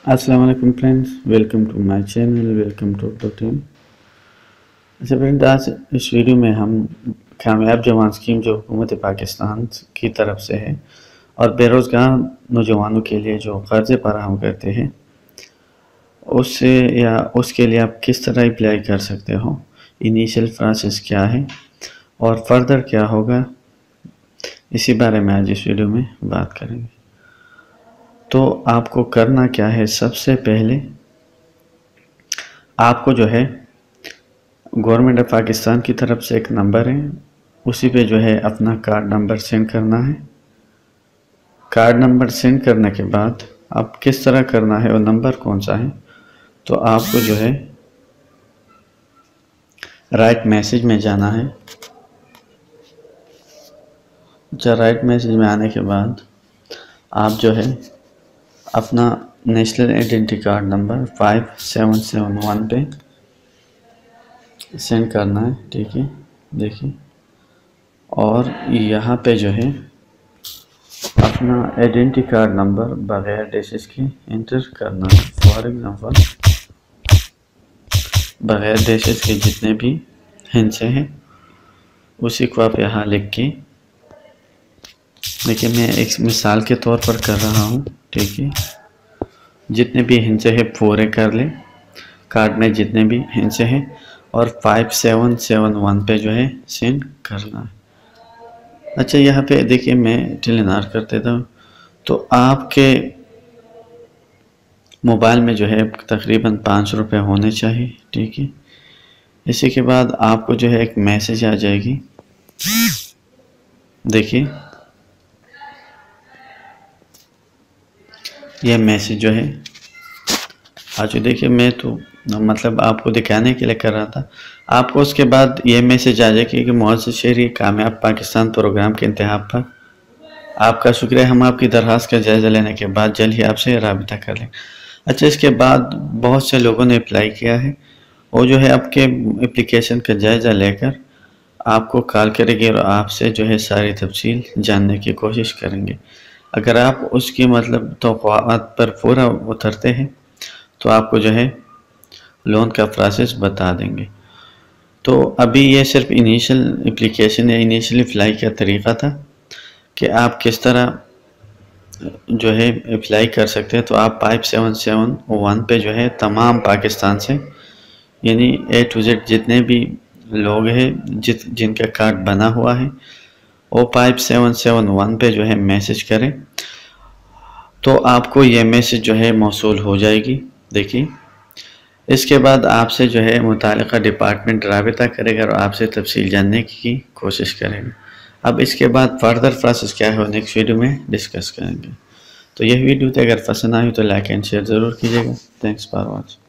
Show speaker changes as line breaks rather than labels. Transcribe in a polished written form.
अस्सलाम वालेकुम friends, welcome to my channel, welcome to the team. अच्छा फ्रेंड, आज इस वीडियो में हम कामयाब जवान स्कीम जो हुकूमत पाकिस्तान की तरफ से है और बेरोज़गार नौजवानों के लिए जो कर्ज़े फराहम करते हैं उससे या उसके लिए आप किस तरह अप्लाई कर सकते हो, इनिशियल प्रोसेस क्या है और फर्दर क्या होगा, इसी बारे में आज इस वीडियो में बात करेंगे। तो आपको करना क्या है, सबसे पहले आपको जो है गवर्नमेंट ऑफ पाकिस्तान की तरफ से एक नंबर है, उसी पे जो है अपना कार्ड नंबर सेंड करना है। कार्ड नंबर सेंड करने के बाद अब किस तरह करना है और नंबर कौन सा है, तो आपको जो है राइट मैसेज में जाना है। अच्छा, राइट मैसेज में आने के बाद आप जो है अपना नेशनल आइडेंटिटी कार्ड नंबर 5771 पे सेंड करना है, ठीक है। देखिए, और यहाँ पे जो है अपना आइडेंटिटी कार्ड नंबर बगैर डैशेस के एंटर करना है। फॉर एग्जांपल बगैर डैशेस के जितने भी हिंसे हैं उसी को आप यहाँ लिख के, देखिए मैं एक मिसाल के तौर पर कर रहा हूँ, ठीक है। जितने भी हिंसे हैं पूरे कर लें, कार्ड में जितने भी हिंसे हैं, और 5771 पे जो है सेंड करना है। अच्छा, यहाँ पे देखिए मैं टिलनार कर देता हूँ। तो आपके मोबाइल में जो है तकरीबन 5 रुपये होने चाहिए, ठीक है। इसी के बाद आपको जो है एक मैसेज आ जाएगी, देखिए यह मैसेज जो है आज देखिए मैं तो मतलब आपको दिखाने के लिए कर रहा था। आपको उसके बाद ये मैसेज आ जाएगी कि मुअज़्ज़ज़ शहरी कामयाब पाकिस्तान प्रोग्राम के इंतखाब पर आपका शुक्रिया, हम आपकी दरख्वास्त का जायज़ा लेने के बाद जल्द ही आपसे राबिता कर लें। अच्छा, इसके बाद बहुत से लोगों ने अप्लाई किया है, वो जो है आपके एप्लीकेशन का जायज़ा लेकर आपको कॉल करेंगे और आपसे जो है सारी तफसील जानने की कोशिश करेंगे। अगर आप उसकी मतलब तौक़ुआत पर पूरा उतरते हैं तो आपको जो है लोन का प्रोसेस बता देंगे। तो अभी ये सिर्फ इनिशियल एप्लीकेशन या इनिशियल अप्लाई का तरीक़ा था कि आप किस तरह जो है अप्लाई कर सकते हैं। तो आप 5771 पे जो है तमाम पाकिस्तान से यानी A to Z जितने भी लोग हैं जिनका कार्ड बना हुआ है वो 5771 पे जो है मैसेज करें तो आपको ये मैसेज जो है मौसूल हो जाएगी। देखिए, इसके बाद आपसे जो है मुतालिका डिपार्टमेंट राबिता करेगा और आपसे तफसील जानने की कोशिश करेगा। अब इसके बाद फर्दर प्रोसेस क्या है वो नेक्स्ट वीडियो में डिस्कस करेंगे। तो यह वीडियो अगर पसंद आई तो लाइक एंड शेयर ज़रूर कीजिएगा। Thanks for watching.